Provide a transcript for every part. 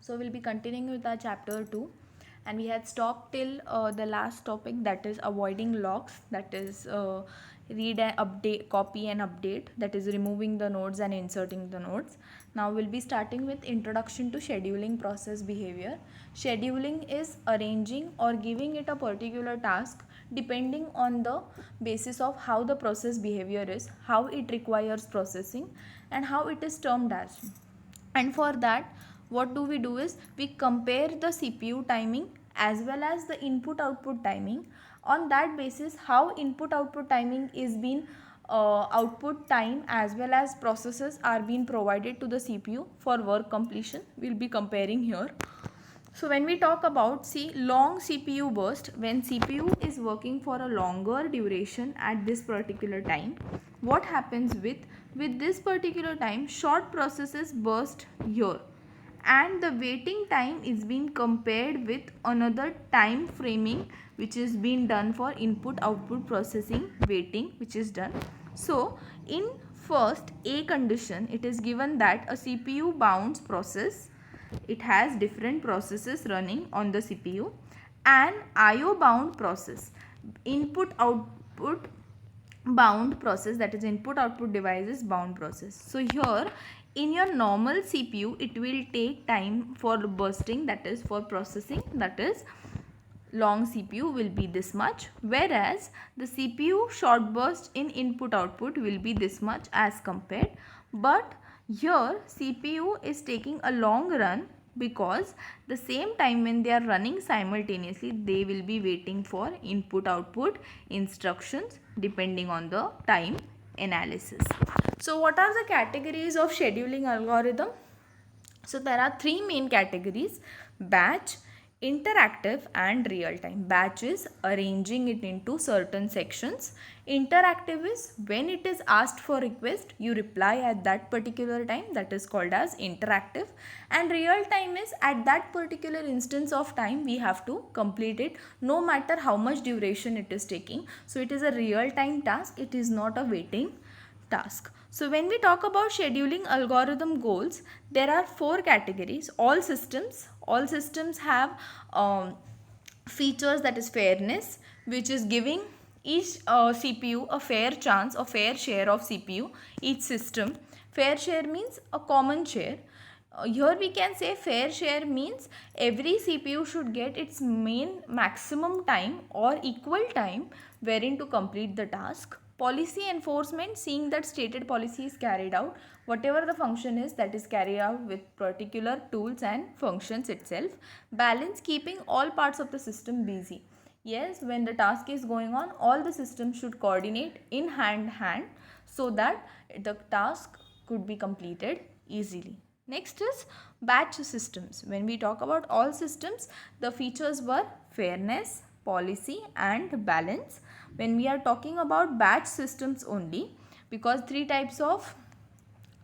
So we'll be continuing with our chapter 2, and we had stopped till the last topic, that is avoiding locks, that is read and update, copy and update, that is removing the nodes and inserting the nodes. Now we'll be starting with introduction to scheduling process behavior. Scheduling is arranging or giving it a particular task depending on the basis of how the process behavior is, how it requires processing, and how it is termed as. And for that, what do we do is we compare the CPU timing as well as the input output timing. On that basis, how input output timing is being output time as well as processes are being provided to the CPU for work completion, we'll be comparing here. So when we talk about, see, long CPU burst, when CPU is working for a longer duration at this particular time, what happens with this particular time, short processes burst here, and the waiting time is being compared with another time framing which is being done for input output processing waiting, which is done. So in first A condition, it is given that a CPU bounds process, it has different processes running on the CPU, and IO bound process, input output bound process, that is input output devices bound process. So here in your normal CPU, it will take time for bursting, that is for processing, that is long CPU will be this much, whereas the CPU short burst in input output will be this much as compared. But here CPU is taking a long run because the same time when they are running simultaneously, they will be waiting for input output instructions depending on the time analysis. So what are the categories of scheduling algorithm? So there are three main categories: batch, interactive and real time. Batch is arranging it into certain sections. Interactive is when it is asked for request, you reply at that particular time, that is called as interactive. And real time is at that particular instance of time we have to complete it no matter how much duration it is taking. So it is a real time task, it is not a waiting task. So when we talk about scheduling algorithm goals, there are four categories. All systems have features, that is fairness, which is giving each CPU a fair chance, a fair share of CPU, each system. Fair share means a common share. Here we can say fair share means every CPU should get its main maximum time or equal time wherein to complete the task. Policy enforcement, seeing that stated policy is carried out, whatever the function is, that is carried out with particular tools and functions itself. Balance, keeping all parts of the system busy. Yes, when the task is going on, all the systems should coordinate in hand so that the task could be completed easily. Next is batch systems. When we talk about all systems, the features were fairness, policy and balance. When we are talking about batch systems only, because three types of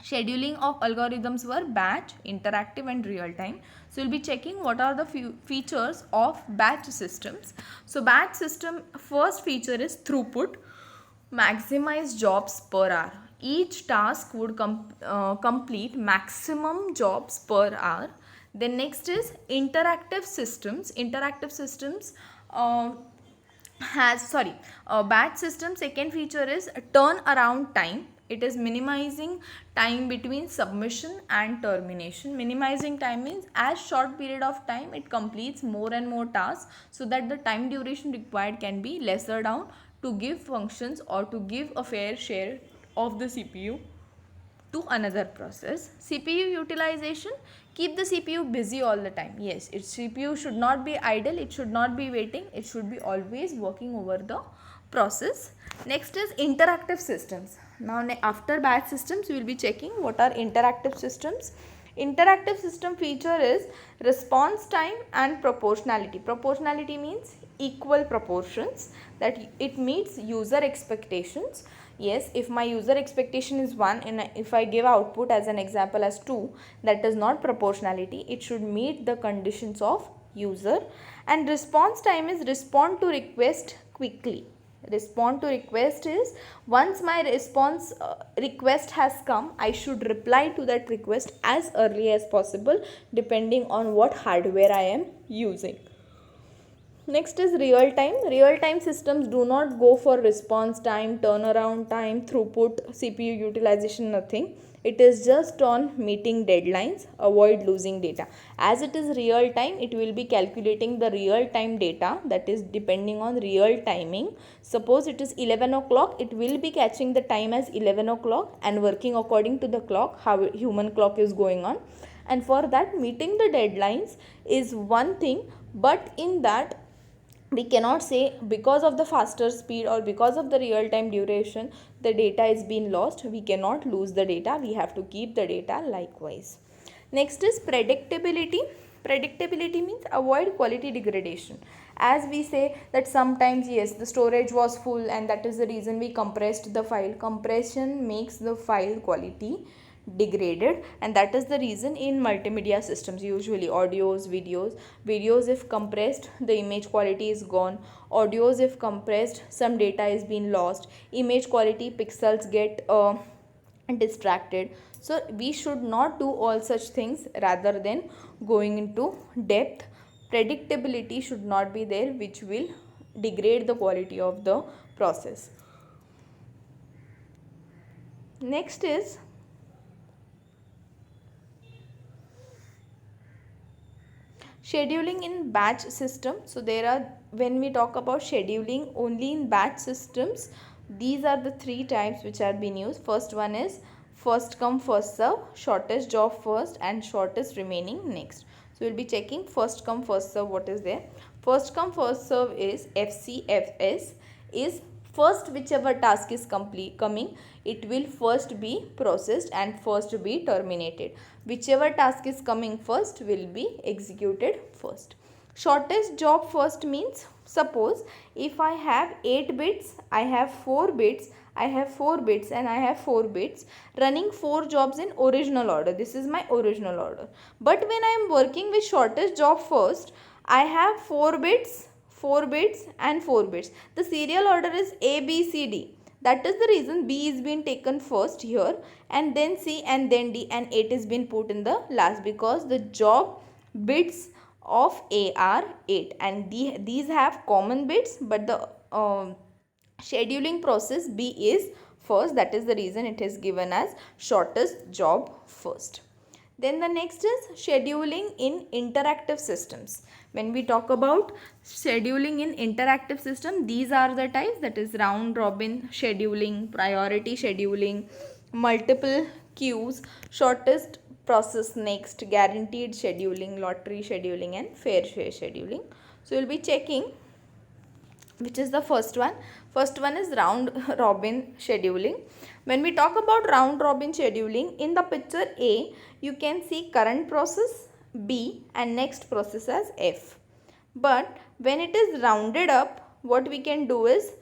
scheduling of algorithms were batch, interactive and real time. So we'll be checking what are the features of batch systems. So batch system, first feature is throughput, maximize jobs per hour. Each task would complete maximum jobs per hour. Then next is interactive systems. Interactive systems batch system, second feature is turnaround time. It is minimizing time between submission and termination. Minimizing time means as short period of time it completes more and more tasks, so that the time duration required can be lesser down to give functions or to give a fair share of the CPU to another process. CPU utilization, keep the CPU busy all the time. Yes, its CPU should not be idle, it should not be waiting, it should be always working over the process. Next is interactive systems. Now after batch systems we will be checking what are interactive systems. Interactive system feature is response time and proportionality. Proportionality means equal proportions, that it meets user expectations. Yes, if my user expectation is 1 and if I give output as an example as 2, that is not proportionality, it should meet the conditions of user. And response time is respond to request quickly. Respond to request is once my response request has come, I should reply to that request as early as possible depending on what hardware I am using. Next is real time. Real time systems do not go for response time, turnaround time, throughput, CPU utilization, nothing. It is just on meeting deadlines, avoid losing data. As it is real time, it will be calculating the real time data, that is depending on real timing. Suppose it is 11 o'clock, it will be catching the time as 11 o'clock and working according to the clock, how human clock is going on. And for that, meeting the deadlines is one thing, but in that we cannot say because of the faster speed or because of the real time duration the data is being lost. We cannot lose the data, we have to keep the data likewise. Next is predictability. Predictability means avoid quality degradation. As we say that sometimes yes, the storage was full and that is the reason we compressed the file. Compression makes the file quality degraded, and that is the reason in multimedia systems, usually videos if compressed the image quality is gone, audios if compressed some data is being lost, image quality pixels get distracted. So we should not do all such things. Rather than going into depth, predictability should not be there, which will degrade the quality of the process. Next is scheduling in batch system. So there are, when we talk about scheduling only in batch systems, these are the three types which are being used. First one is first come first serve, shortest job first and shortest remaining next. So we'll be checking first come first serve. What is there? First come first serve is FCFS, is first whichever task is coming, it will first be processed and first be terminated. Whichever task is coming first will be executed first. Shortest job first means, suppose if I have 8 bits, I have 4 bits, I have 4 bits and I have 4 bits running 4 jobs in original order. This is my original order. But when I am working with shortest job first, I have 4 bits, 4 bits and 4 bits. The serial order is A, B, C, D. That is the reason B is being taken first here and then C and then D and 8 is being put in the last, because the job bits of A are 8 and these have common bits, but the scheduling process B is first. That is the reason it is given as shortest job first. Then the next is scheduling in interactive systems. When we talk about scheduling in interactive system, these are the types, that is round robin scheduling, priority scheduling, multiple queues, shortest process next, guaranteed scheduling, lottery scheduling and fair share scheduling. So we will be checking which is the first one. First one is round robin scheduling. When we talk about round robin scheduling, in the picture A, you can see current process B and next process as F. But when it is rounded up, what we can do is,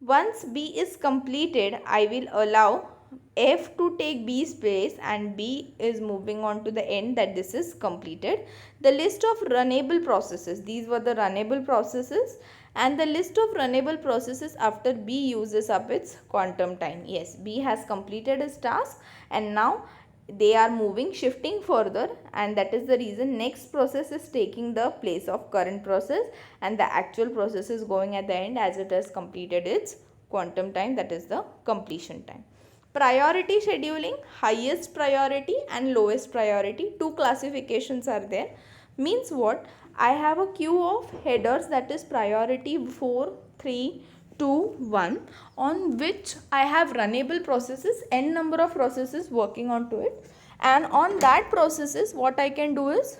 once B is completed, I will allow F to take B's place and B is moving on to the end, that this is completed. The list of runnable processes, these were the runnable processes, and the list of runnable processes after B uses up its quantum time. Yes, B has completed his task and now they are moving, shifting further, and that is the reason next process is taking the place of current process and the actual process is going at the end as it has completed its quantum time, that is the completion time. Priority scheduling, highest priority and lowest priority, two classifications are there. Means what? I have a queue of headers, that is priority 4, 3, 2, 1, on which I have runnable processes, n number of processes working onto it, and on that processes what I can do is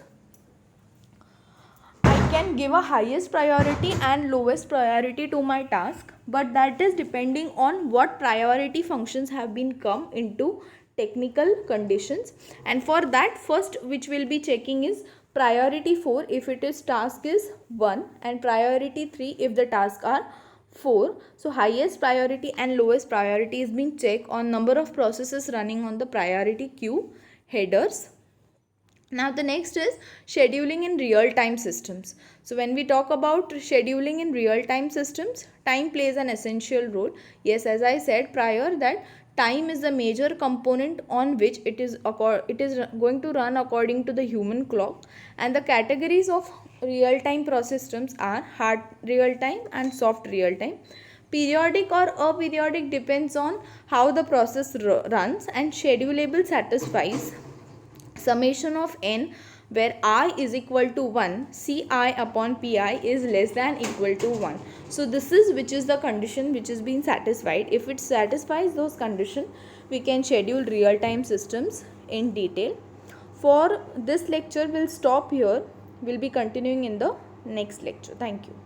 I can give a highest priority and lowest priority to my task, but that is depending on what priority functions have been come into technical conditions. And for that, first which we'll be checking is priority 4 if it is task is 1 and priority 3 if the tasks are 4. So highest priority and lowest priority is being checked on number of processes running on the priority queue headers. Now the next is scheduling in real time systems. So when we talk about scheduling in real time systems, time plays an essential role. Yes, as I said prior, that time is a major component on which it is going to run according to the human clock, and the categories of real time process systems are hard real time and soft real time. Periodic or aperiodic depends on how the process runs, and schedulable satisfies summation of n where I is equal to 1, ci upon pi is less than equal to 1. So this is which is the condition which is being satisfied. If it satisfies those conditions, we can schedule real time systems in detail. For this lecture, we'll stop here. We'll be continuing in the next lecture. Thank you.